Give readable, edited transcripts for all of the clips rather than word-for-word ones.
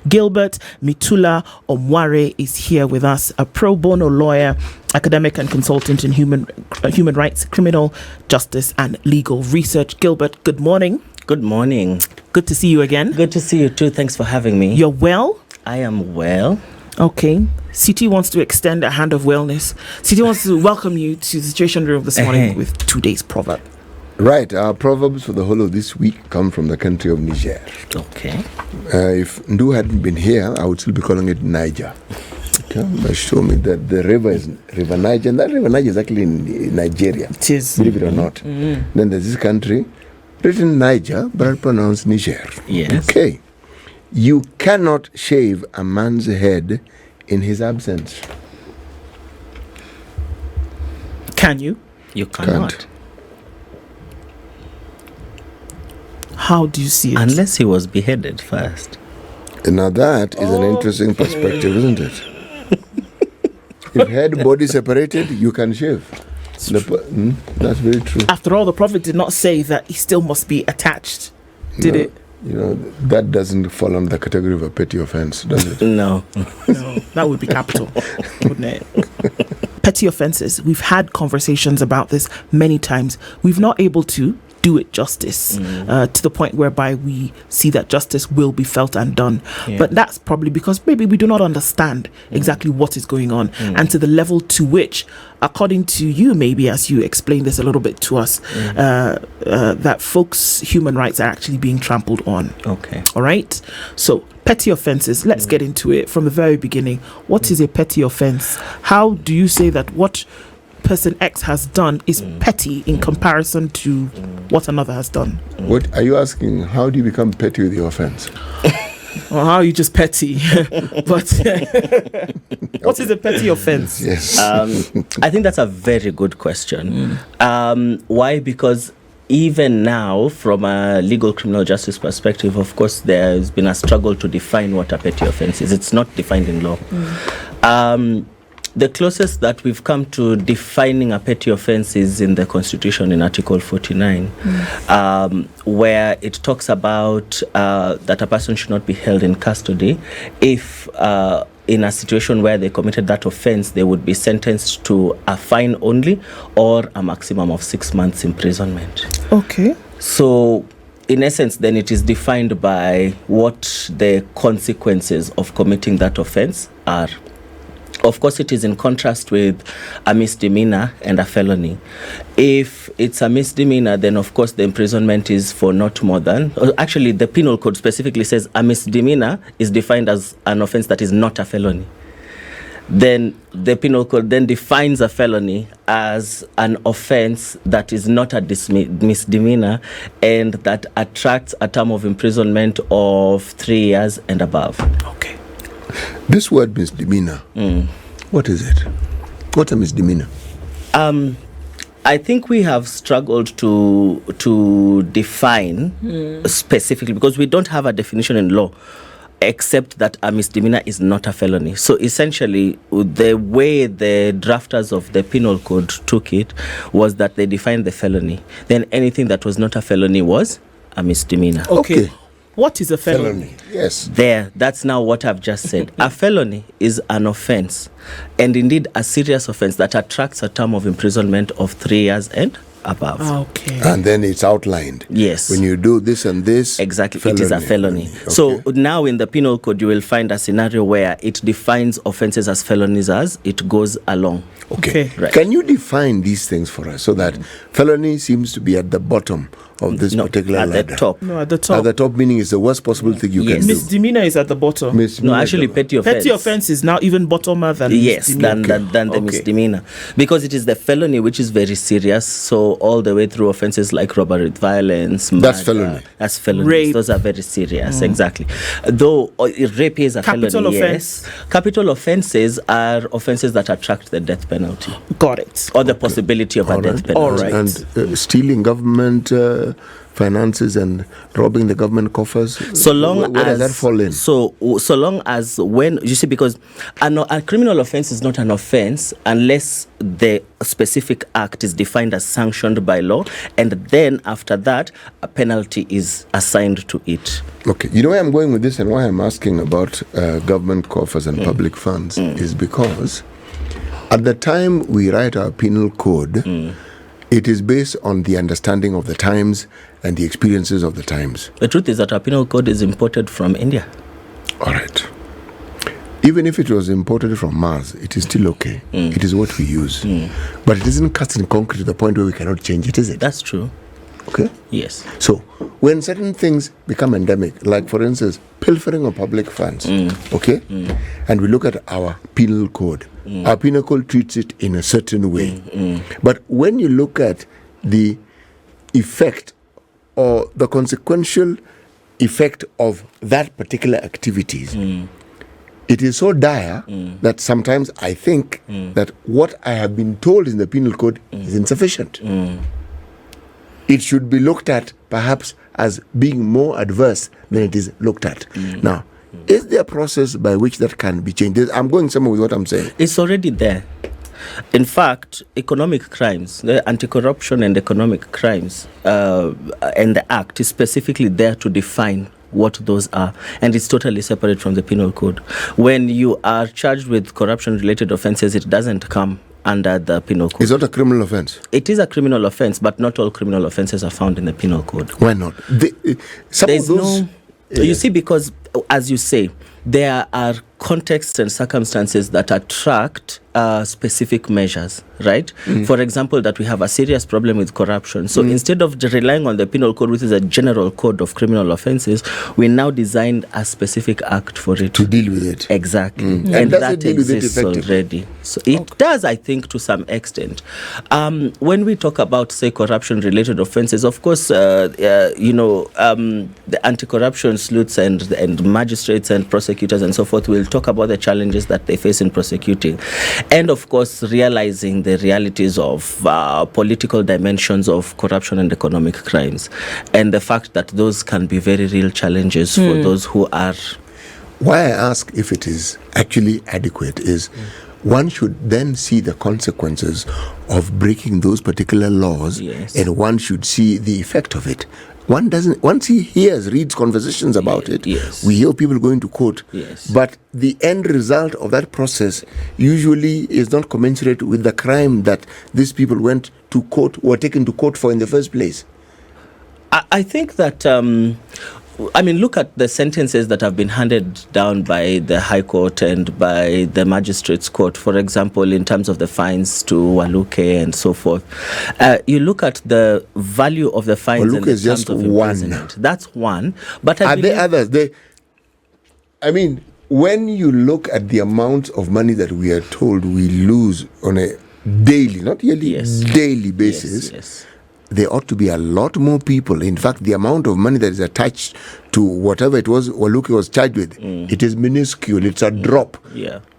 Gilbert Omware is here with us, a pro bono lawyer, academic and consultant in human rights, criminal justice and legal research. Gilbert, good morning. Good morning. Good to see you again. Good to see you too. Thanks for having me. You're well? I am well. Okay. CT wants to extend a hand of wellness. CT wants to welcome you to the Situation Room this morning with today's proverb. Right. Our proverbs for the whole of this week come from the country of Niger. Okay. If Ndu hadn't been here, I would still be calling it Niger. Okay. But show me that the river is River Niger, and that River Niger is actually in Nigeria. It is. Believe it or not. Then there's this country, written Niger, but pronounced Niger. Yes. Okay. You cannot shave a man's head in his absence. Can you? You cannot. Can't. How do you see it? Unless he was beheaded first. Now that is an interesting perspective, isn't it? If head, body separated, you can shave. That's very true. After all, the Prophet did not say that he still must be attached, did it? You know, that doesn't fall under the category of a petty offense, does it? No. No, that would be capital, wouldn't it? Petty offenses. We've had conversations about this many times. We've not able to do it justice to the point whereby we see that justice will be felt and done. Yeah. But that's probably because maybe we do not understand exactly what is going on and to the level to which, according to you, maybe as you explained this a little bit to us, that folks' human rights are actually being trampled on. Okay. All right. So petty offenses. Let's get into it from the very beginning. What is a petty offense? How do you say that what person X has done is petty in comparison to what another has done? What are you asking? How do you become petty with your offense? Or how are you just petty? But what is a petty offense? Yes. I think that's a very good question. Why? Because even now, from a legal criminal justice perspective, of course, there's been a struggle to define what a petty offense is. It's not defined in law. The closest that we've come to defining a petty offense is in the Constitution in Article 49, where it talks about that a person should not be held in custody if in a situation where they committed that offense, they would be sentenced to a fine only or a maximum of 6 months imprisonment. Okay. So in essence, then it is defined by what the consequences of committing that offense are. Of course, it is in contrast with a misdemeanor and a felony. If it's a misdemeanor, then of course the imprisonment is for not more than, actually the Penal Code specifically says a misdemeanor is defined as an offense that is not a felony. Then the Penal Code then defines a felony as an offense that is not a misdemeanor and that attracts a term of imprisonment of 3 years and above. Okay. This word misdemeanor, what is it? What's a misdemeanor? I think we have struggled to define specifically because we don't have a definition in law, except that a misdemeanor is not a felony. So essentially, the way the drafters of the Penal Code took it was that they defined the felony. Then anything that was not a felony was a misdemeanor. Okay. What is a felony? Yes. That's now what I've just said. A felony is an offense, and indeed a serious offense that attracts a term of imprisonment of 3 years and above. Okay. And then it's outlined. Yes. When you do this and this. Exactly. Felony. It is a felony. Okay. So now in the Penal Code, you will find a scenario where it defines offenses as felonies as it goes along. Okay. Right. Can you define these things for us so that felony seems to be at the bottom of this particular at ladder? the top. No, at the top. At the top, meaning it's the worst possible thing you can do. Misdemeanor is at the bottom. No, actually, petty offense. Petty offense is now even bottomer than misdemeanor. than the misdemeanor, because it is the felony which is very serious. So all the way through offenses like robbery with violence, that's murder, felony. That's felony. Rape. Those are very serious. Exactly. Though rape is a Capital felony. offense. Yes. Capital offenses are offenses that attract the death penalty. Got it. Or the possibility of a death penalty. All right. And stealing government finances and robbing the government coffers? So long where as does that fall in? So long as when you see, because a criminal offense is not an offense unless the specific act is defined as sanctioned by law, and then after that a penalty is assigned to it. Okay, you know where I'm going with this and why I'm asking about government coffers and public funds is because at the time we write our penal code, it is based on the understanding of the times and the experiences of the times. The truth is that our penal code is imported from India. All right. Even if it was imported from Mars, it is still okay. It is what we use. But it isn't cast in concrete to the point where we cannot change it, is it? That's true. Okay? Yes. So, when certain things become endemic, like for instance, pilfering of public funds, okay? And we look at our penal code, our penal code treats it in a certain way. But when you look at the effect or the consequential effect of that particular activities, it is so dire that sometimes I think that what I have been told in the penal code is insufficient. It should be looked at perhaps as being more adverse than it is looked at. Now, is there a process by which that can be changed? I'm going somewhere with what I'm saying. It's already there. In fact, economic crimes, the anti-corruption and economic crimes, and the Act is specifically there to define what those are, and it's totally separate from the penal code. When you are charged with corruption-related offences, it doesn't come under the penal code. It's not a criminal offence. It is a criminal offence, but not all criminal offences are found in the penal code. Why not? Some There's of those. you see, because as you say, there are contexts and circumstances that attract specific measures, right? For example, that we have a serious problem with corruption. So instead of relying on the penal code, which is a general code of criminal offences, we now designed a specific act for it. To deal with it. Exactly. And does that it deal with it exists effectively? already. So it does, I think, to some extent. When we talk about, say, corruption-related offences, of course, the anti-corruption sleuths and magistrates and prosecutors and so forth will talk about the challenges that they face in prosecuting. And, of course, realizing the realities of political dimensions of corruption and economic crimes. And the fact that those can be very real challenges for those who are... Why I ask if it is actually adequate is one should then see the consequences of breaking those particular laws, and one should see the effect of it. One doesn't. Once he reads conversations about it, we hear people going to court, but the end result of that process usually is not commensurate with the crime that these people went to court, were taken to court for in the first place. I think that, look at the sentences that have been handed down by the High Court and by the Magistrates Court, for example, in terms of the fines to Waluke and so forth. You look at the value of the fines Waluke and the is just terms of one. imprisonment. That's one. But Are there others? When you look at the amount of money that we are told we lose on a daily, not yearly, daily basis, there ought to be a lot more people. In fact, the amount of money that is attached to whatever it was Waluke was charged with, it is minuscule. It's a drop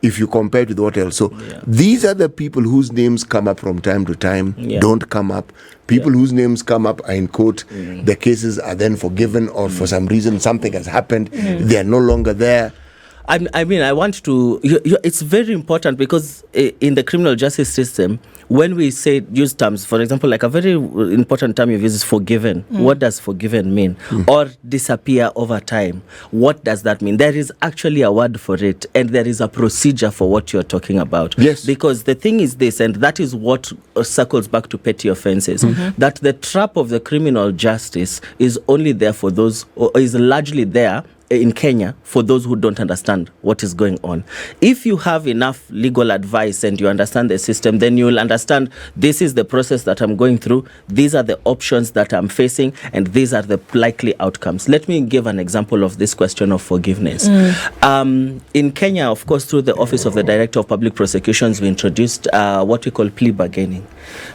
if you compare it with what else. So these are the people whose names come up from time to time, don't come up. People whose names come up are in court. The cases are then forgiven, or for some reason something has happened. They are no longer there. I want to... it's very important because in the criminal justice system, when we use terms, for example, like a very important term you've used is forgiven. What does forgiven mean? Or disappear over time. What does that mean? There is actually a word for it, and there is a procedure for what you're talking about. Yes. Because the thing is this, and that is what circles back to petty offences, that the trap of the criminal justice is only there for those, or is largely there in Kenya for those who don't understand what is going on. If you have enough legal advice and you understand the system, then you will understand this is the process that I'm going through, these are the options that I'm facing, and these are the likely outcomes. Let me give an example of this question of forgiveness. In Kenya, of course, through the Office of the Director of Public Prosecutions, we introduced what we call plea bargaining,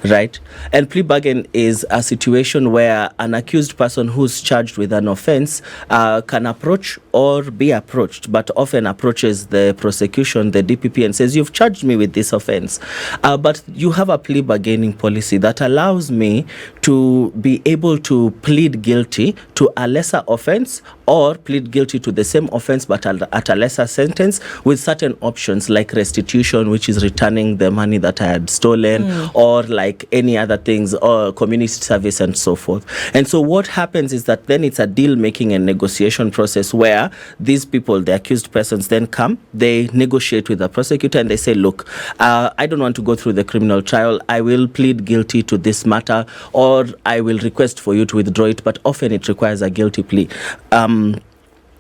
right? And plea bargain is a situation where an accused person who's charged with an offense can approach approach or be approached, but often approaches the prosecution, the DPP, and says, you've charged me with this offense, but you have a plea bargaining policy that allows me to be able to plead guilty to a lesser offense or plead guilty to the same offense but at a lesser sentence, with certain options like restitution, which is returning the money that I had stolen, or like any other things, or community service and so forth. And so what happens is that then it's a deal making and negotiation process where these people, the accused persons, then come, they negotiate with the prosecutor and they say, look, I don't want to go through the criminal trial. I will plead guilty to this matter, or I will request for you to withdraw it, but often it requires a guilty plea.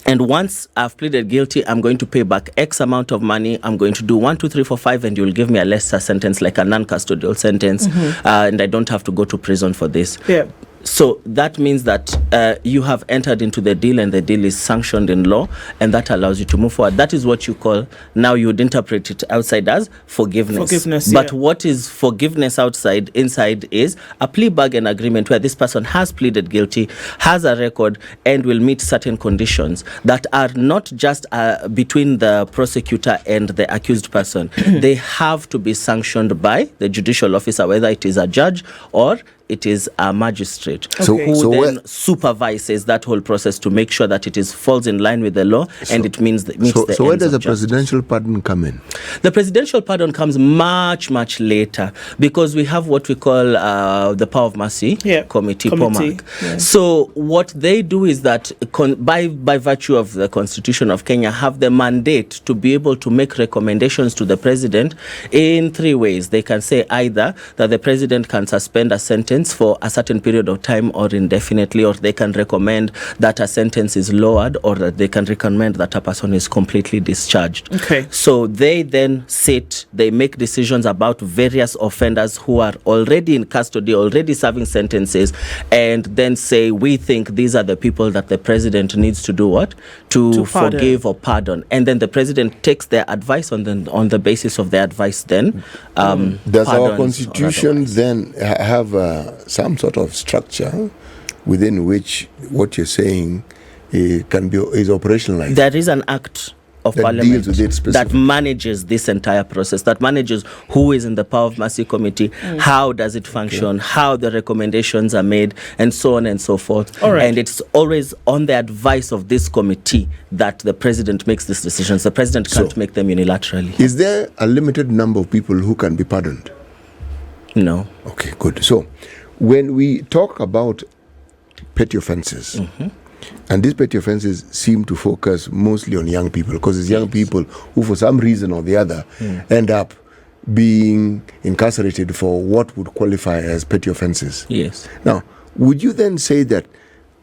And once I've pleaded guilty, I'm going to pay back X amount of money. I'm going to do 1, 2, 3, 4, 5, and you'll give me a lesser sentence, like a non-custodial sentence, and I don't have to go to prison for this. Yeah. So that means that you have entered into the deal, and the deal is sanctioned in law, and that allows you to move forward. That is what you call, now you would interpret it outside as forgiveness. But what is forgiveness inside is a plea bargain agreement where this person has pleaded guilty, has a record, and will meet certain conditions that are not just between the prosecutor and the accused person. They have to be sanctioned by the judicial officer, whether it is a judge or it is a magistrate, who then supervises that whole process to make sure that it falls in line with the law, and it meets the ends of justice. So where does the presidential pardon come in? The presidential pardon comes much, much later, because we have what we call the Power of Mercy Committee. POMAC. Yeah. So what they do is that by virtue of the Constitution of Kenya, have the mandate to be able to make recommendations to the president in 3 ways. They can say either that the president can suspend a sentence for a certain period of time or indefinitely, or they can recommend that a sentence is lowered, or that they can recommend that a person is completely discharged. Okay. So they then they make decisions about various offenders who are already in custody, already serving sentences, and then say, we think these are the people that the president needs to do what? To forgive or pardon. And then the president takes their advice on the basis of their advice then. Does our constitution then have some sort of structure within which what you're saying is operationalized? There is an act of Parliament that manages this entire process, that manages who is in the Power of Mercy Committee, how does it function, how the recommendations are made, and so on and so forth. And it's always on the advice of this committee that the president makes these decisions. The president can't make them unilaterally. Is there a limited number of people who can be pardoned? No. Okay, good. So when we talk about petty offenses, and these petty offenses seem to focus mostly on young people, because it's young people who, for some reason or the other, end up being incarcerated for what would qualify as petty offenses. Yes. Now, would you then say that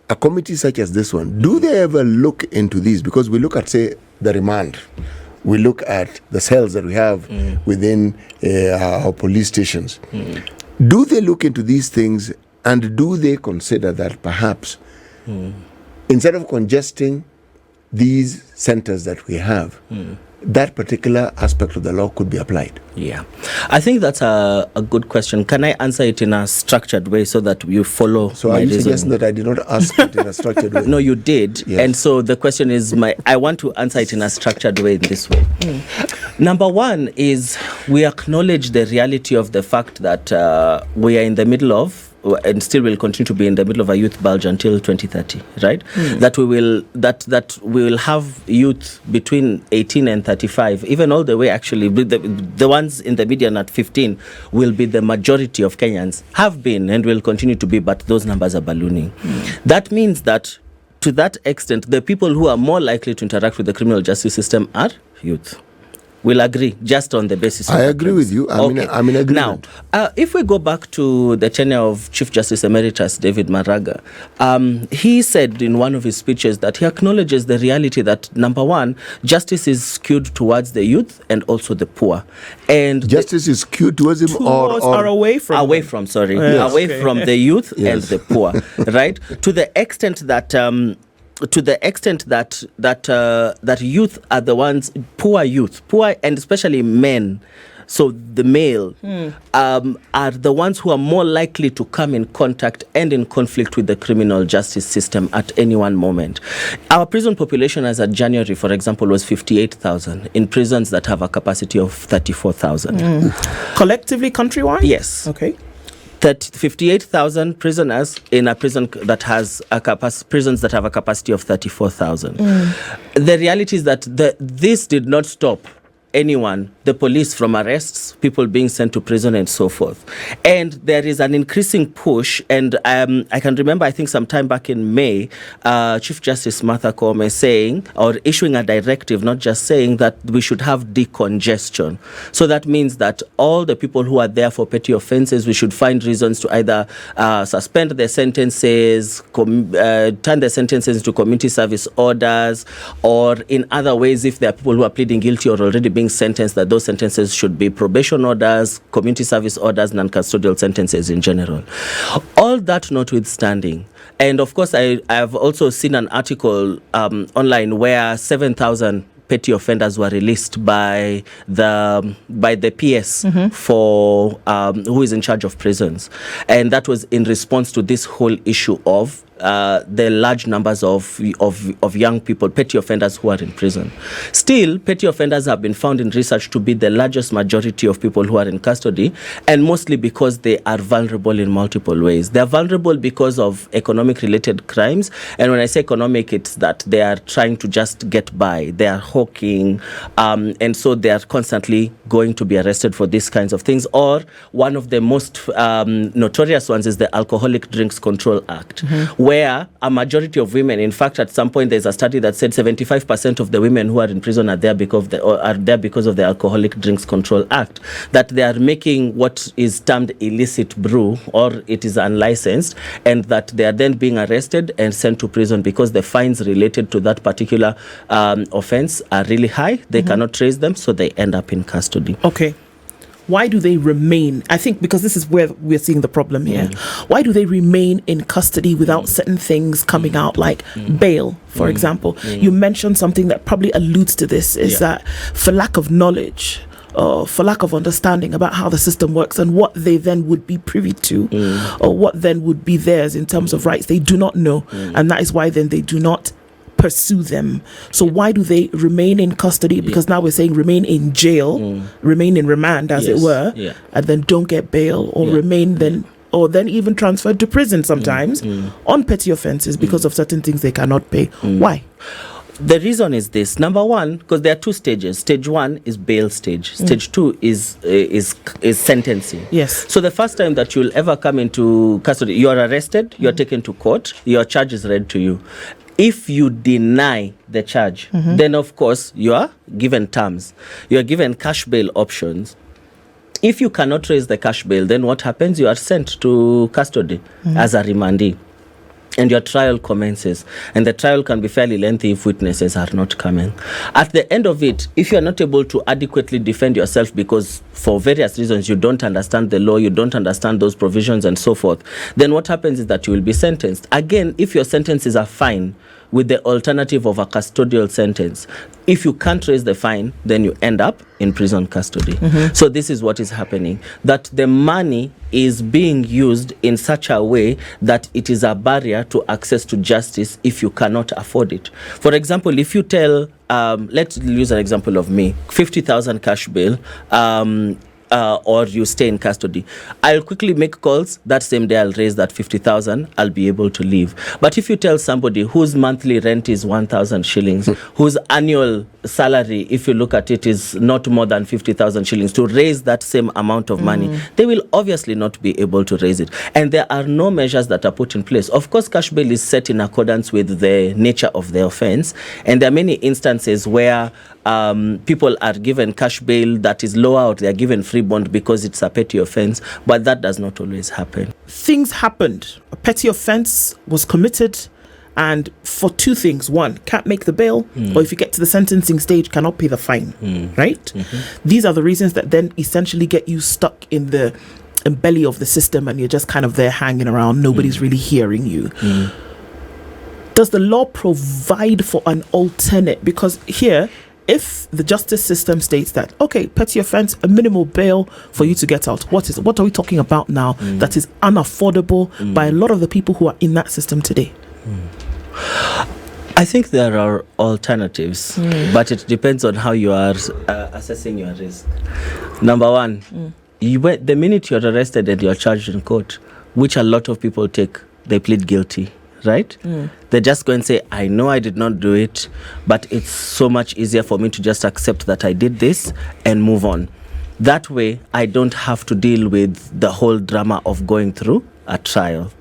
a committee such as this one, do they ever look into these? Because we look at, say, the remand. We look at the cells that we have within our police stations. Do they look into these things, and do they consider that perhaps instead of congesting these centers that we have, that particular aspect of the law could be applied? Yeah, I think that's a good question. Can I answer it in a structured way so that you follow? So are you suggesting that I did not ask it in a structured way? No, you did. Yes. And so the question is, I want to answer it in a structured way in this way. Number one is, we acknowledge the reality of the fact that we are in the middle of, and still will continue to be in the middle of a youth bulge until 2030, right? That we will have youth between 18 and 35, even all the way actually. The ones in the median at 15 will be the majority of Kenyans, have been and will continue to be, but those numbers are ballooning. That means that to that extent, the people who are more likely to interact with the criminal justice system are youth. We'll agree just on the basis of I agree with you. I'm in agreement. Now, if we go back to the tenure of Chief Justice Emeritus David Maraga, he said in one of his speeches that he acknowledges the reality that, number one, justice is skewed towards the youth and also the poor. And justice is skewed towards him or away from away from the youth and the poor, right? To the extent that that youth are the ones, poor and especially men, so the male, are the ones who are more likely to come in contact and in conflict with the criminal justice system at any one moment. Our prison population as at January, for example, was 58,000 in prisons that have a capacity of 34,000. Collectively, countrywide? Yes. Okay. 58,000 prisoners in a prison that has prisons that have a capacity of 34,000. The reality is that this did not stop anyone, the police, from arrests, people being sent to prison and so forth. And there is an increasing push, and I can remember, I think sometime back in May, Chief Justice Martha Koome saying, or issuing a directive, not just saying, that we should have decongestion. So that means that all the people who are there for petty offences, we should find reasons to either suspend their sentences, turn their sentences into community service orders, or in other ways, if there are people who are pleading guilty or already being sentenced, that those sentences should be probation orders, community service orders, non-custodial sentences in general. All that notwithstanding, and of course I have also seen an article online where 7,000 petty offenders were released by the PS for who is in charge of prisons, and that was in response to this whole issue of the large numbers of young people, petty offenders who are in prison. Still, petty offenders have been found in research to be the largest majority of people who are in custody, and mostly because they are vulnerable in multiple ways. They are vulnerable because of economic-related crimes, and when I say economic, it's that they are trying to just get by. They are hawking, and so they are constantly going to be arrested for these kinds of things. Or one of the most notorious ones is the Alcoholic Drinks Control Act, where a majority of women, in fact, at some point there's a study that said 75% of the women who are in prison are there because of the Alcoholic Drinks Control Act, that they are making what is termed illicit brew, or it is unlicensed, and that they are then being arrested and sent to prison because the fines related to that particular offense are really high. They cannot trace them, so they end up in custody. Okay. Why do they remain? I think because this is where we're seeing the problem here. Why do they remain in custody without certain things coming out, like bail, for example? You mentioned something that probably alludes to this, is that for lack of knowledge, for lack of understanding about how the system works and what they then would be privy to, or what then would be theirs in terms of rights, they do not know. And that is why then they do not pursue them. So why do they remain in custody? Because now we're saying remain in jail, remain in remand, as it were, and then don't get bail, or remain then, or then even transferred to prison sometimes on petty offences because of certain things they cannot pay. Why? The reason is this. Number one, because there are two stages. Stage one is bail stage. Stage two is sentencing. Yes. So the first time that you'll ever come into custody, you are arrested, you are taken to court, your charge is read to you. If you deny the charge, then of course you are given terms. You are given cash bail options. If you cannot raise the cash bail, then what happens? You are sent to custody as a remandee. And your trial commences. And the trial can be fairly lengthy if witnesses are not coming. At the end of it, if you are not able to adequately defend yourself because for various reasons you don't understand the law, you don't understand those provisions and so forth, then what happens is that you will be sentenced. Again, if your sentence is a fine with the alternative of a custodial sentence, if you can't raise the fine, then you end up in prison custody. So this is what is happening, that the money is being used in such a way that it is a barrier to access to justice if you cannot afford it. For example, if you tell, let's use an example of me, 50,000 cash bail, or you stay in custody, I'll quickly make calls. That same day I'll raise that 50,000, I'll be able to leave. But if you tell somebody whose monthly rent is 1,000 shillings, whose annual salary, if you look at it, is not more than 50,000 shillings, to raise that same amount of money, they will obviously not be able to raise it. And there are no measures that are put in place. Of course, cash bail is set in accordance with the nature of the offense, and there are many instances where people are given cash bail that is lower, or they are given free bond because it's a petty offense, but that does not always happen. Things happened. A petty offense was committed, and for two things: one, can't make the bail, or if you get to the sentencing stage, cannot pay the fine. Right? These are the reasons that then essentially get you stuck in the belly of the system, and you're just kind of there hanging around. Nobody's really hearing you. Does the law provide for an alternate? Because here, if the justice system states that, okay, petty offense, a minimal bail for you to get out, what are we talking about now that is unaffordable by a lot of the people who are in that system today? I think there are alternatives, but it depends on how you are assessing your risk. Number one, the minute you're arrested and you're charged in court, which a lot of people take, they plead guilty, right? They just go and say, I know I did not do it, but it's so much easier for me to just accept that I did this and move on. That way, I don't have to deal with the whole drama of going through a trial.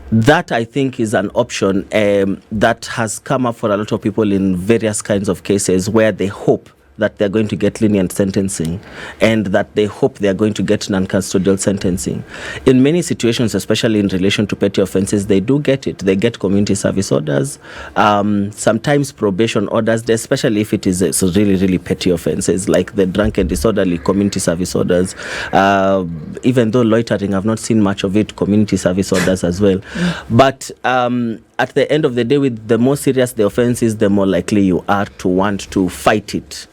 That, I think, is an option that has come up for a lot of people in various kinds of cases where they hope that they're going to get lenient sentencing and that they hope they're going to get non-custodial sentencing. In many situations, especially in relation to petty offenses, they do get it. They get community service orders, sometimes probation orders, especially if it is really, really petty offenses like the drunk and disorderly community service orders. Even though loitering, I've not seen much of it, community service orders as well. But at the end of the day, with the more serious the offense is, the more likely you are to want to fight it.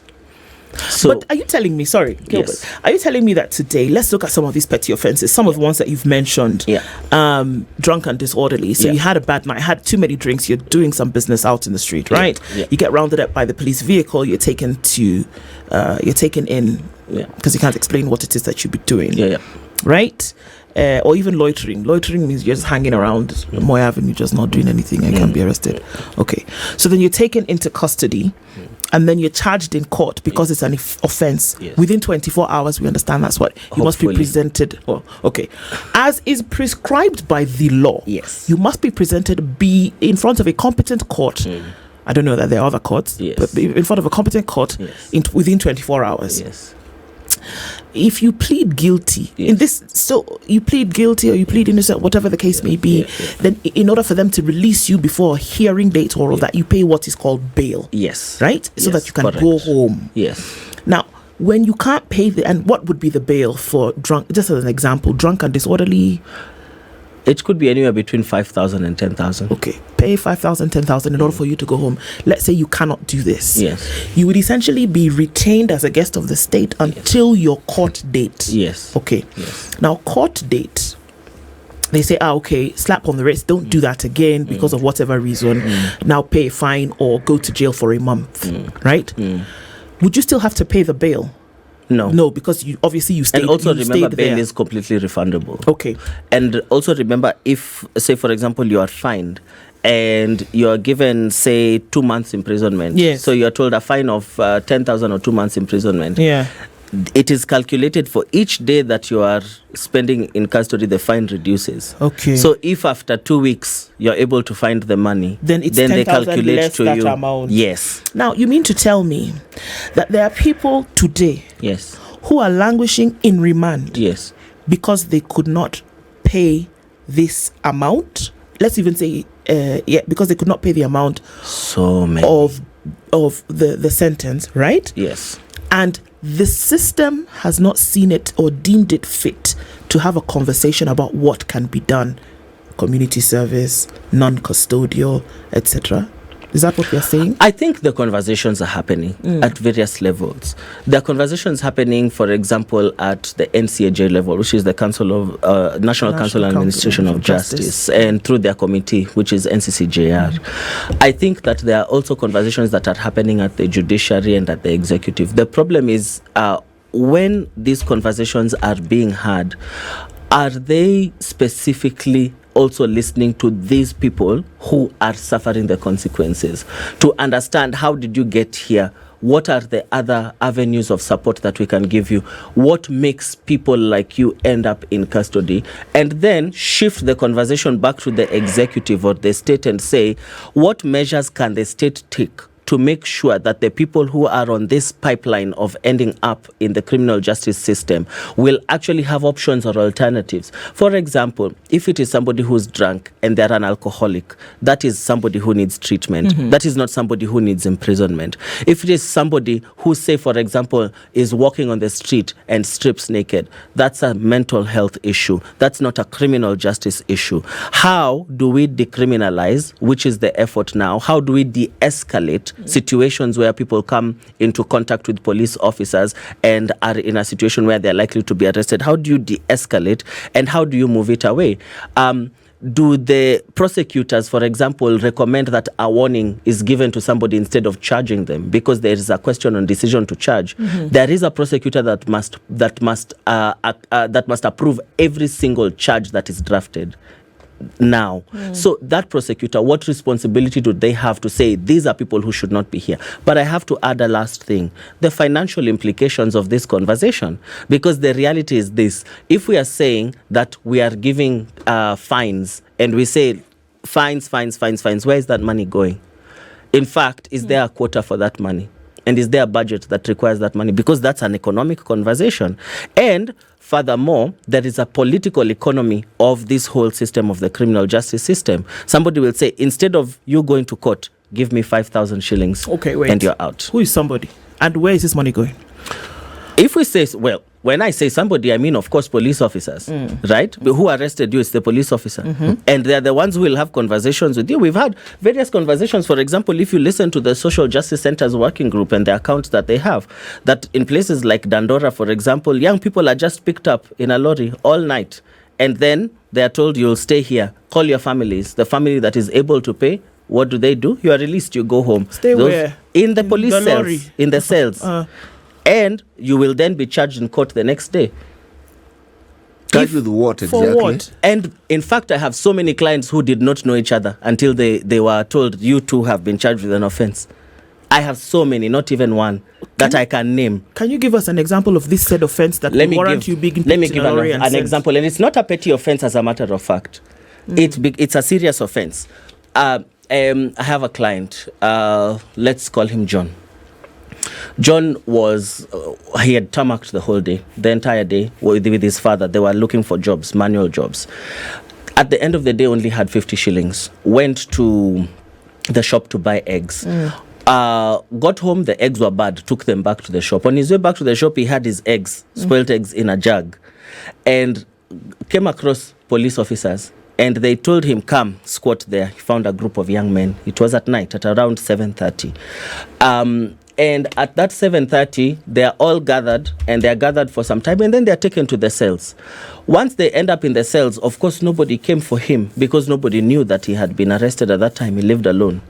So, but are you telling me, sorry, Gilbert, yes. Are you telling me that today, let's look at some of these petty offenses, some of the ones that you've mentioned, drunk and disorderly. So you had a bad night, had too many drinks, you're doing some business out in the street, right? You get rounded up by the police vehicle, you're taken in because you can't explain what it is that you'd be doing, right? Or even loitering. Loitering means you're just hanging around Moy Avenue, just not doing anything and can be arrested. Okay. So then you're taken into custody and then you're charged in court because it's an offense. Within 24 hours, we understand that's what you must be presented. Oh, okay. As is prescribed by the law. You must be in front of a competent court. I don't know that there are other courts, but in front of a competent court within 24 hours. If you plead guilty in this, so you plead guilty or you plead innocent, whatever the case may be, then in order for them to release you before a hearing date or all that, you pay what is called bail. Right? So that you can go home. Now, when you can't pay and what would be the bail for drunk, just as an example, drunk and disorderly? It could be anywhere between 5,000 and 10,000. Okay. Pay 5,000, 10,000 in order for you to go home. Let's say you cannot do this. You would essentially be retained as a guest of the state until your court date. Okay. Now, court date, they say, okay, slap on the wrist. Don't do that again because of whatever reason. Now pay a fine or go to jail for a month. Right? Would you still have to pay the bail? No, because you stayed. And also remember, bail is completely refundable. Okay. And also remember, if, say, for example, you are fined and you are given, say, 2 months imprisonment. So you are told a fine of 10,000 or 2 months imprisonment. It is calculated for each day that you are spending in custody, the fine reduces. Okay. So if after 2 weeks you're able to find the money, then they calculate less to you. Amount. Now, you mean to tell me that there are people today who are languishing in remand because they could not pay this amount? Let's even say because they could not pay the amount of the sentence, right? And the system has not seen it or deemed it fit to have a conversation about what can be done. Community service, non-custodial, etc. Is that what you're saying? I think the conversations are happening at various levels. There are conversations happening, for example, at the NCAJ level, which is the National Council on Administration of Justice, and through their committee, which is NCCJR. I think that there are also conversations that are happening at the judiciary and at the executive. The problem is when these conversations are being had, are they specifically also listening to these people who are suffering the consequences to understand how did you get here? What are the other avenues of support that we can give you? What makes people like you end up in custody? And then shift the conversation back to the executive or the state and say, what measures can the state take to make sure that the people who are on this pipeline of ending up in the criminal justice system will actually have options or alternatives? For example, if it is somebody who's drunk and they're an alcoholic, that is somebody who needs treatment. That is not somebody who needs imprisonment. If it is somebody who, say, for example, is walking on the street and strips naked, that's a mental health issue. That's not a criminal justice issue. How do we decriminalize, which is the effort now? How do we de-escalate situations where people come into contact with police officers and are in a situation where they're likely to be arrested? How do you de-escalate and how do you move it away? Do the prosecutors, for example, recommend that a warning is given to somebody instead of charging them because there is a question on decision to charge? There is a prosecutor that must approve every single charge that is drafted now. So that prosecutor, what responsibility do they have to say these are people who should not be here? But I have to add a last thing, the financial implications of this conversation, because the reality is this: if we are saying that we are giving fines and we say fines, where is that money going? In fact, is there a quota for that money? And is there a budget that requires that money? Because that's an economic conversation. And furthermore, there is a political economy of this whole system of the criminal justice system. Somebody will say, instead of you going to court, give me 5,000 shillings. Okay, wait. And you're out. Who is somebody? And where is this money going? If we say, well, when I say somebody, I mean, of course, police officers, right? But who arrested you is the police officer. And they're the ones who will have conversations with you. We've had various conversations. For example, if you listen to the Social Justice Center's working group and the accounts that they have, that in places like Dandora, for example, young people are just picked up in a lorry all night. And then they are told, you'll stay here. Call your families. The family that is able to pay, what do? You are released, you go home. Stay where? In the police the cells. lorry. In the cells. And you will then be charged in court the next day. Charged with what exactly? For what? And in fact, I have so many clients who did not know each other until they were told, you two have been charged with an offense. I have so many, not even one, that I can name. Can you give us an example of this said offense that will warrant you being Let me give an example. And it's not a petty offense, as a matter of fact. It's a serious offense. I have a client. Let's call him John. John he had tarmacked the whole day, the entire day with his father. They were looking for jobs, manual jobs. At the end of the day, only had 50 shillings. Went to the shop to buy eggs. Got home, the eggs were bad, took them back to the shop. On his way back to the shop, he had his eggs, spoiled eggs in a jug, and came across police officers. And they told him, come, squat there. He found a group of young men. It was at night, at around 7:30. And at that 7:30, they are all gathered, and they are gathered for some time, and then they are taken to the cells. Once they end up in the cells, of course, nobody came for him because nobody knew that he had been arrested at that time. He lived alone.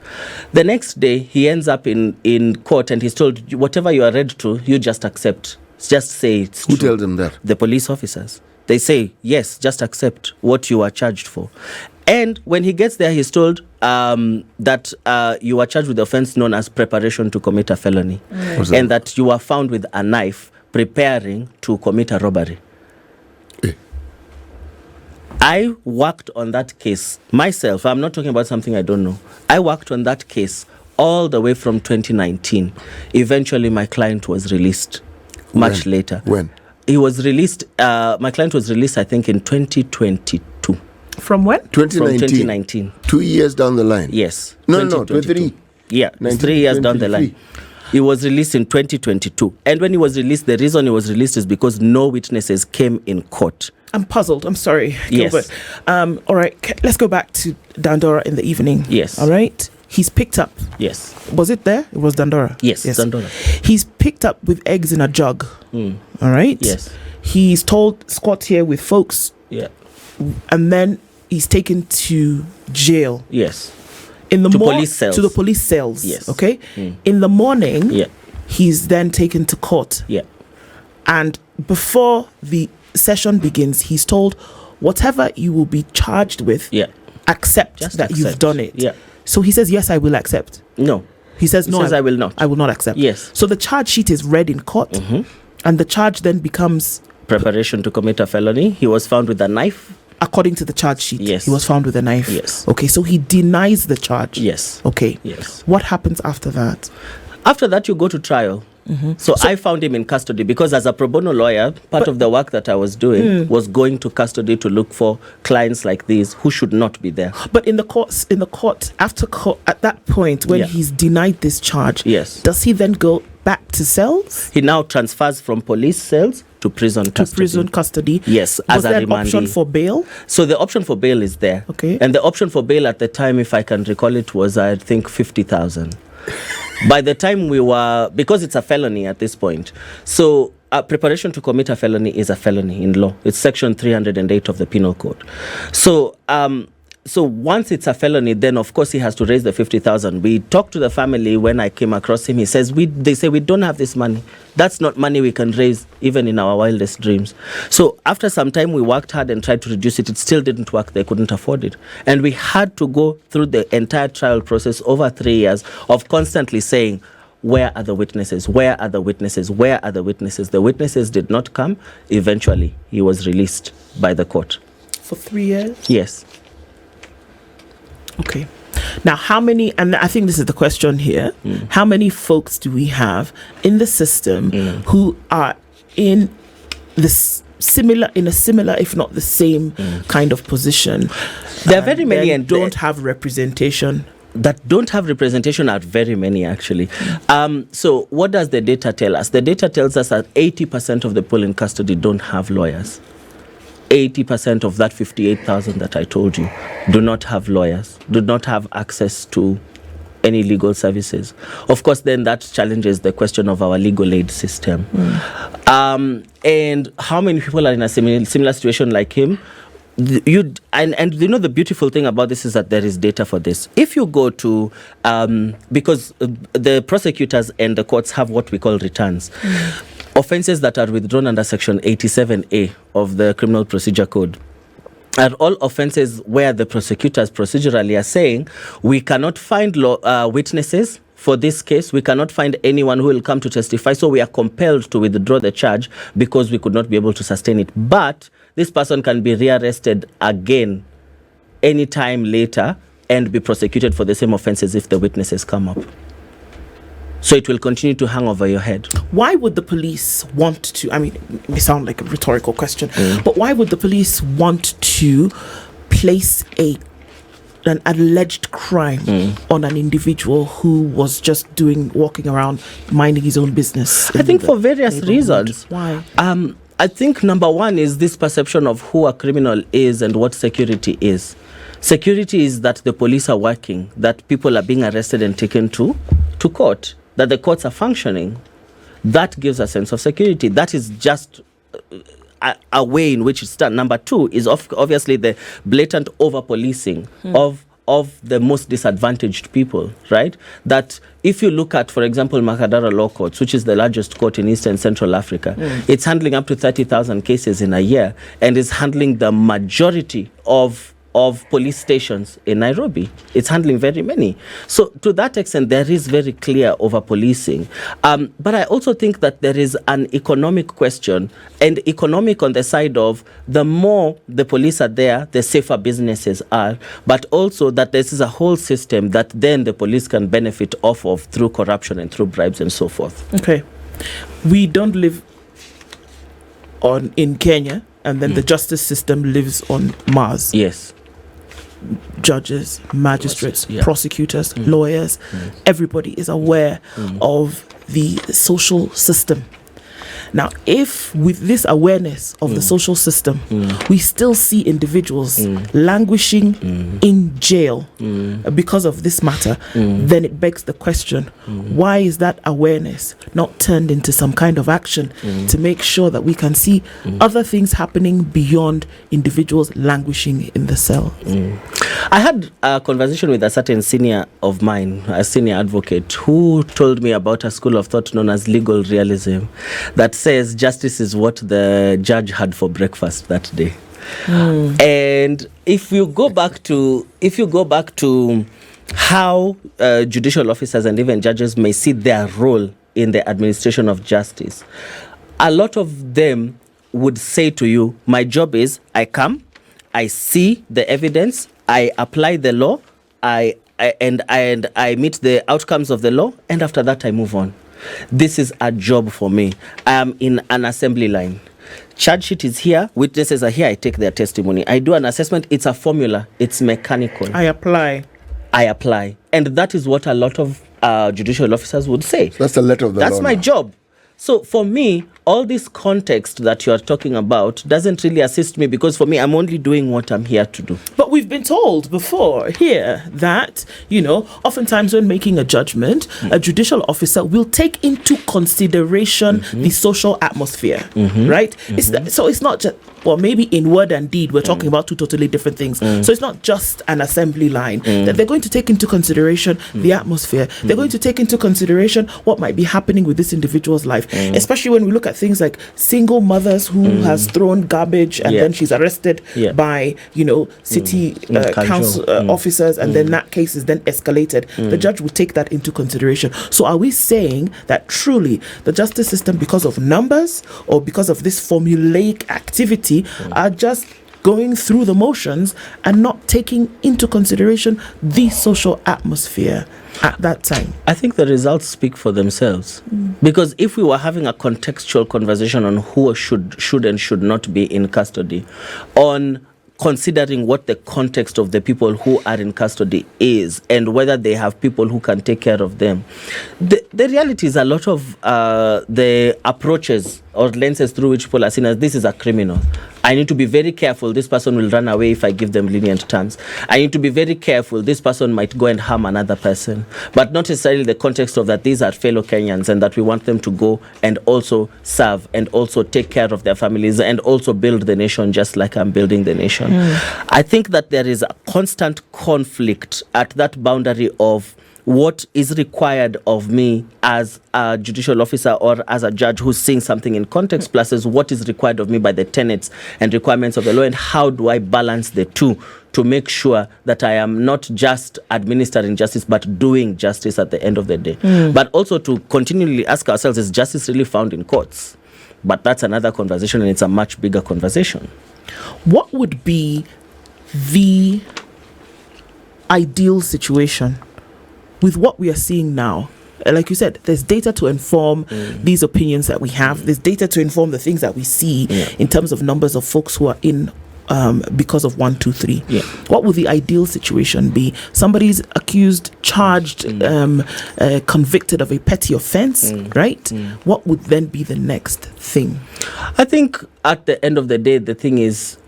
The next day, he ends up in court, and he's told, whatever you are read to, you just accept. Just say it's true. Who tells them that? The police officers. They say, yes, just accept what you are charged for. And when he gets there, he's told that you are charged with the offense known as preparation to commit a felony. And that you are found with a knife preparing to commit a robbery. I worked on that case myself. I'm not talking about something I don't know. I worked on that case all the way from 2019. Eventually, my client was released much later. When? He was released, my client was released, I think, in 2022. From when? 2019. From 2019. 2 years down the line. Yes. No, 23. Yeah, 3 years down the line. He was released in 2022. And when he was released, the reason he was released is because no witnesses came in court. I'm puzzled. I'm sorry, Yes. Gilbert. All right, let's go back to Dandora in the evening. Yes. All right. He's picked up. Yes. Was it there? It was Dandora. Yes. Dandora. He's picked up with eggs in a jug. All right. Yes. He's told squat here with folks. Yeah. And then he's taken to jail. Yes. In the police cells. To the police cells. Yes. Okay. In the morning. Yeah. He's then taken to court. Yeah. And before the session begins, he's told, whatever you will be charged with, accept Just that you've accept. done it. Yeah. So he says, yes, I will accept. No. He says, no, I will not. I will not accept. Yes. So the charge sheet is read in court, and the charge then becomes preparation to commit a felony. He was found with a knife. According to the charge sheet, Yes. he was found with a knife. Yes. Okay, so he denies the charge. Yes. Okay. Yes. What happens after that? After that, you go to trial. So I found him in custody because as a pro bono lawyer, part of the work that I was doing was going to custody to look for clients like these who should not be there. But in the court, after court, at that point when he's denied this charge, Yes. does he then go back to cells? He now transfers from police cells to prison custody. To prison custody. Yes, Was as a there an remandee. option for bail? So the option for bail is there. Okay. And the option for bail at the time, if I can recall it, was I think 50,000. By the time we were, because it's a felony at this point, so preparation to commit a felony is a felony in law. It's section 308 of the Penal Code. So so once it's a felony, then of course he has to raise the 50,000. We talked to the family when I came across him. He says, they say we don't have this money. That's not money we can raise even in our wildest dreams. So after some time, we worked hard and tried to reduce it. It still didn't work. They couldn't afford it. And we had to go through the entire trial process over 3 years of constantly saying, where are the witnesses? Where are the witnesses? Where are the witnesses? The witnesses did not come. Eventually, he was released by the court. For 3 years? Yes. Okay. Now, how many, and I think this is the question here, how many folks do we have in the system who are in this similar, if not the same kind of position? There are very many and don't have representation. That don't have representation are very many, actually. So what does the data tell us? The data tells us that 80% of the people in custody don't have lawyers. 80% of that 58,000 that I told you do not have lawyers, do not have access to any legal services. Of course, then that challenges the question of our legal aid system. And how many people are in a similar situation like him? And you know, the beautiful thing about this is that there is data for this. If you go to, because the prosecutors and the courts have what we call returns. Offences that are withdrawn under Section 87A of the Criminal Procedure Code are all offences where the prosecutors procedurally are saying, we cannot find witnesses for this case, we cannot find anyone who will come to testify, so we are compelled to withdraw the charge because we could not be able to sustain it. But this person can be rearrested again any time later and be prosecuted for the same offences if the witnesses come up. So it will continue to hang over your head. Why would the police want to, I mean, it may sound like a rhetorical question, but why would the police want to place an alleged crime on an individual who was just walking around minding his own business? I think for various reasons. Why? I think number one is this perception of who a criminal is and what security is. Security is that the police are working, that people are being arrested and taken to court, that the courts are functioning. That gives a sense of security. That is just a way in which it's done. Number two is obviously the blatant over-policing of the most disadvantaged people, right? That if you look at, for example, Makadara Law Courts, which is the largest court in East and Central Africa, it's handling up to 30,000 cases in a year and is handling the majority of police stations in Nairobi. It's handling very many. So to that extent, there is very clear over-policing. But I also think that there is an economic question, and economic on the side of the more the police are there, the safer businesses are, but also that this is a whole system that then the police can benefit off of through corruption and through bribes and so forth. Okay. We don't live in Kenya, and then the justice system lives on Mars. Yes. Judges, magistrates, prosecutors, lawyers, everybody is aware of the social system. Now, if with this awareness of the social system, we still see individuals languishing in jail because of this matter, then it begs the question, why is that awareness not turned into some kind of action to make sure that we can see other things happening beyond individuals languishing in the cell? I had a conversation with a certain senior of mine, a senior advocate, who told me about a school of thought known as legal realism that says justice is what the judge had for breakfast that day. And if you go back to how judicial officers and even judges may see their role in the administration of justice, a lot of them would say to you, my job is I come, I see the evidence, I apply the law, I meet the outcomes of the law, and after that I move on. This is a job for me. I am in an assembly line. Charge sheet is here, witnesses are here, I take their testimony. I do an assessment, it's a formula, it's mechanical. I apply. And that is what a lot of judicial officers would say. So that's the letter of the law. That's my job. So for me, all this context that you are talking about doesn't really assist me, because for me, I'm only doing what I'm here to do. But we've been told before here that, oftentimes when making a judgment, a judicial officer will take into consideration the social atmosphere, right? So it's not just, well, maybe in word and deed, we're talking about two totally different things. So it's not just an assembly line. That they're going to take into consideration the atmosphere. They're going to take into consideration what might be happening with this individual's life, especially when we look at things like single mothers who has thrown garbage and then she's arrested by city council officers, and then that case is then escalated. The judge will take that into consideration. So are we saying that truly the justice system, because of numbers or because of this formulaic activity, are just going through the motions and not taking into consideration the social atmosphere at that time? I think the results speak for themselves. Because if we were having a contextual conversation on who should and should not be in custody, on considering what the context of the people who are in custody is and whether they have people who can take care of them, the reality is a lot of the approaches or lenses through which people are seen as, this is a criminal. I need to be very careful. This person will run away if I give them lenient terms. I need to be very careful. This person might go and harm another person. But not necessarily the context of that these are fellow Kenyans and that we want them to go and also serve and also take care of their families and also build the nation just like I'm building the nation. I think that there is a constant conflict at that boundary of what is required of me as a judicial officer or as a judge who's seeing something in context, plus what is required of me by the tenets and requirements of the law, and how do I balance the two to make sure that I am not just administering justice but doing justice at the end of the day. But also to continually ask ourselves, is justice really found in courts? But that's another conversation, and it's a much bigger conversation. What would be the ideal situation with what we are seeing now? Like you said, there's data to inform these opinions that we have. There's data to inform the things that we see in terms of numbers of folks who are in because of 1, 2, 3. What would the ideal situation be? Somebody's accused, charged, convicted of a petty offense, right? What would then be the next thing? I think at the end of the day, the thing is,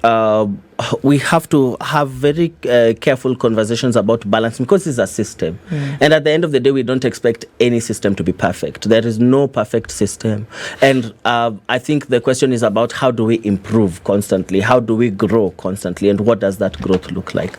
we have to have very careful conversations about balance, because it's a system. And at the end of the day, we don't expect any system to be perfect. There is no perfect system. And I think the question is about, how do we improve constantly? How do we grow constantly? And what does that growth look like?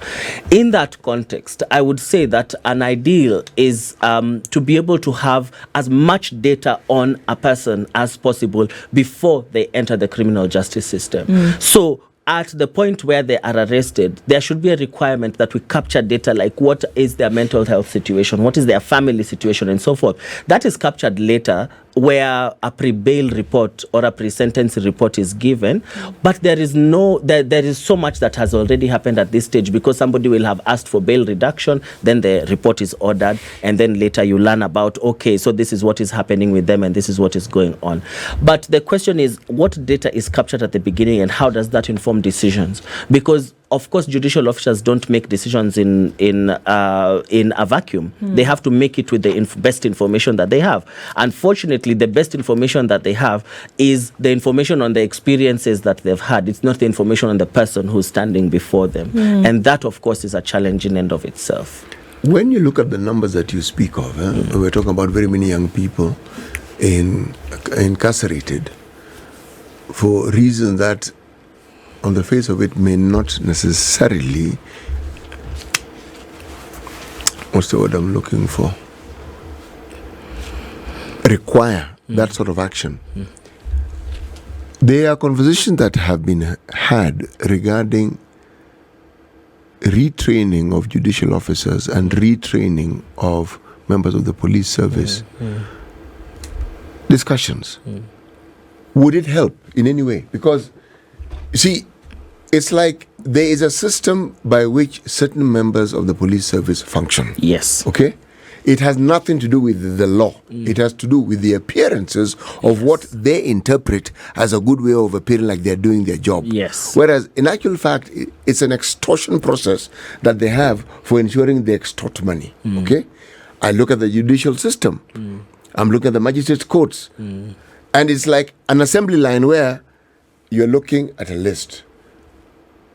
In that context, I would say that an ideal is to be able to have as much data on a person as possible before they enter the criminal justice system. So at the point where they are arrested, there should be a requirement that we capture data like what is their mental health situation, what is their family situation, and so forth. That is captured later, where a pre-bail report or a pre-sentence report is given. But there is so much that has already happened at this stage, because somebody will have asked for bail reduction, then the report is ordered, and then later you learn about, okay, so this is what is happening with them and this is what is going on. But the question is, what data is captured at the beginning and how does that inform decisions? Because of course, judicial officers don't make decisions in a vacuum. They have to make it with the best information that they have. Unfortunately, the best information that they have is the information on the experiences that they've had. It's not the information on the person who's standing before them. And that, of course, is a challenge in and of itself. When you look at the numbers that you speak of, we're talking about very many young people incarcerated for reasons that on the face of it may not necessarily, what's the word I'm looking for, require that sort of action. There are conversations that have been had regarding retraining of judicial officers and retraining of members of the police service. Discussions. Would it help in any way? Because you see, it's like there is a system by which certain members of the police service function. Yes. Okay? It has nothing to do with the law. It has to do with the appearances of what they interpret as a good way of appearing like they're doing their job. Yes. Whereas, in actual fact, it's an extortion process that they have for ensuring they extort money. Okay? I look at the judicial system. I'm looking at the magistrate courts. And it's like an assembly line where you're looking at a list.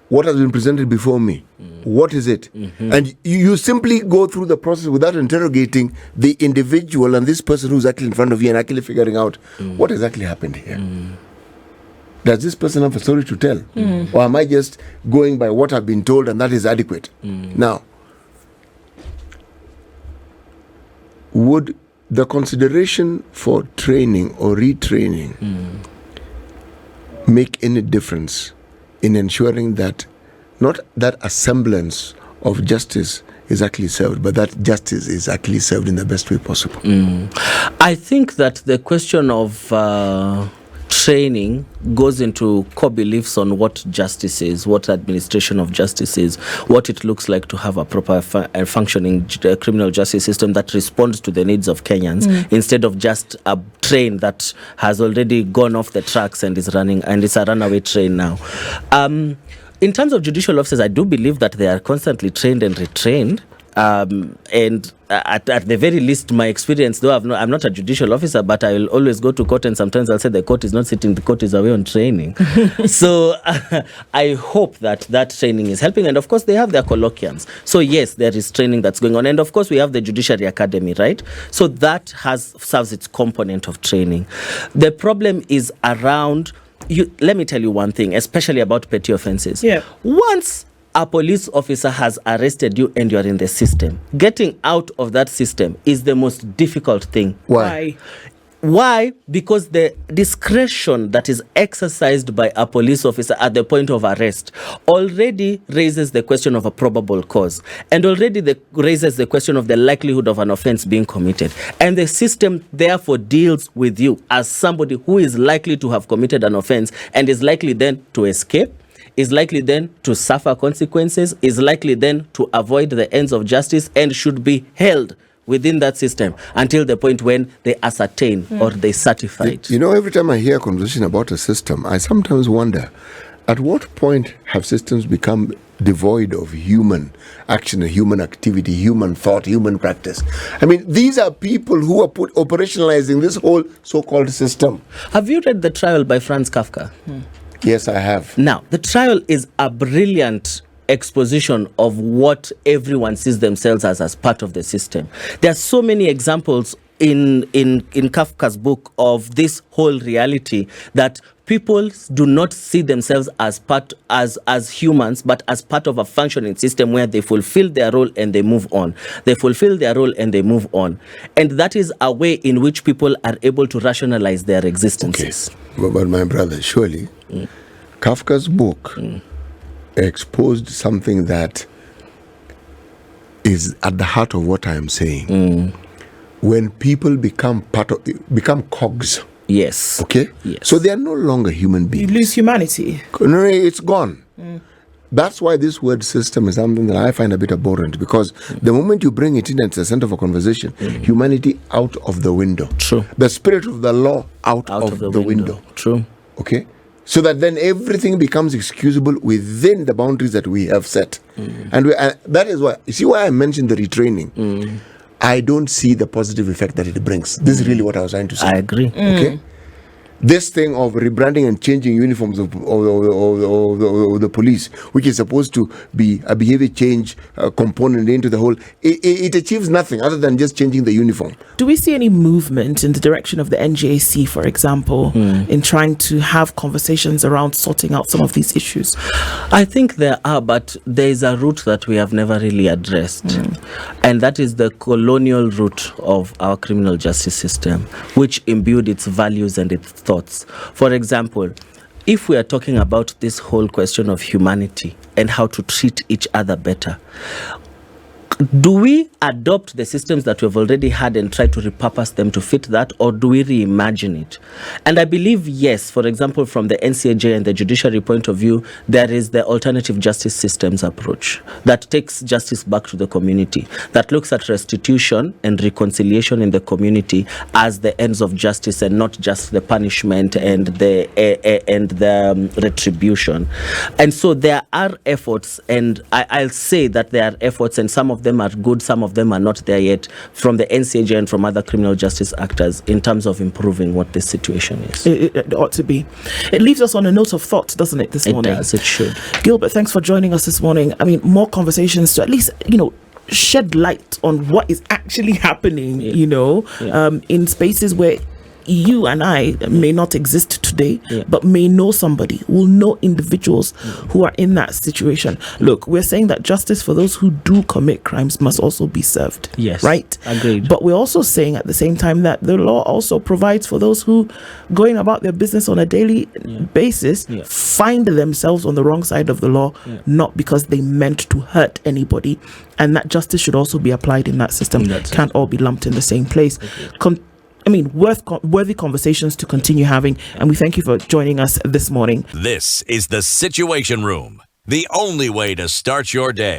What has been presented before me? What is it? And you simply go through the process without interrogating the individual and this person who's actually in front of you and actually figuring out what exactly happened here. Does this person have a story to tell? Or am I just going by what I've been told and that is adequate? Now, would the consideration for training or retraining make any difference in ensuring that not that a semblance of justice is actually served, but that justice is actually served in the best way possible? I think that the question of training goes into core beliefs on what justice is, what administration of justice is, what it looks like to have a proper functioning criminal justice system that responds to the needs of Kenyans, instead of just a train that has already gone off the tracks and is running, and it's a runaway train now. In terms of judicial officers, I do believe that they are constantly trained and retrained. And at the very least, my experience, though I'm not a judicial officer, but I will always go to court, and sometimes I'll say the court is not sitting, the court is away on training. So I hope that training is helping. And of course, they have their colloquiums. So yes, there is training that's going on. And of course, we have the Judiciary Academy, right? So that serves its component of training. The problem is around, let me tell you one thing, especially about petty offenses. Yeah. Once a police officer has arrested you and you are in the system, getting out of that system is the most difficult thing. Why? Why? Because the discretion that is exercised by a police officer at the point of arrest already raises the question of a probable cause, and already raises the question of the likelihood of an offense being committed. And the system therefore deals with you as somebody who is likely to have committed an offense and is likely then to escape, is likely then to suffer consequences, is likely then to avoid the ends of justice, and should be held within that system until the point when they ascertain or they certify it. You know, every time I hear a conversation about a system, I sometimes wonder, at what point have systems become devoid of human action, human activity, human thought, human practice? I mean, these are people who are operationalizing this whole so-called system. Have you read The Trial by Franz Kafka? Yes, I have. Now, The Trial is a brilliant exposition of what everyone sees themselves as part of the system. There are so many examples in Kafka's book of this whole reality that people do not see themselves as humans, but as part of a functioning system where they fulfill their role and they move on. They fulfill their role and they move on. And that is a way in which people are able to rationalize their existences. Okay. But my brother, surely Kafka's book exposed something that is at the heart of what I am saying. When people become cogs. Yes. Okay? Yes. So they are no longer human beings. You lose humanity. No, it's gone. That's why this word system is something that I find a bit abhorrent, because the moment you bring it in at the center of a conversation, humanity out of the window. True. The spirit of the law out of the window. True. Okay? So that then everything becomes excusable within the boundaries that we have set. And that is why, you see why I mentioned the retraining. I don't see the positive effect that it brings. This is really what I was trying to say. I agree. Okay? This thing of rebranding and changing uniforms of the police, which is supposed to be a behavior change component into the whole, it achieves nothing other than just changing the uniform. Do we see any movement in the direction of the NJAC, for example, in trying to have conversations around sorting out some of these issues? I think there are, but there is a route that we have never really addressed. And that is the colonial route of our criminal justice system, which imbued its values and its thoughts. For example, if we are talking about this whole question of humanity and how to treat each other better, do we adopt the systems that we've already had and try to repurpose them to fit that, or do we reimagine it? And I believe, yes, for example, from the NCAJ and the judiciary point of view, there is the alternative justice systems approach that takes justice back to the community, that looks at restitution and reconciliation in the community as the ends of justice and not just the punishment and the retribution. And so there are efforts, and I'll say that there are efforts, and some of them are good, some of them are not there yet, from the NCAJ and from other criminal justice actors in terms of improving what this situation is. It ought to be. It leaves us on a note of thought, doesn't it, this morning? It does, it should. Gilbert, thanks for joining us this morning. I mean, more conversations to at least, shed light on what is actually happening, in spaces where you and I may not exist today, but may know somebody, will know individuals who are in that situation. Look, we're saying that justice for those who do commit crimes must also be served. Yes. Right? Agreed. But we're also saying at the same time that the law also provides for those who, going about their business on a daily basis, find themselves on the wrong side of the law, not because they meant to hurt anybody. And that justice should also be applied in that system. Can't all be lumped in the same place. Worthy conversations to continue having, and we thank you for joining us this morning. This is the Situation Room, the only way to start your day.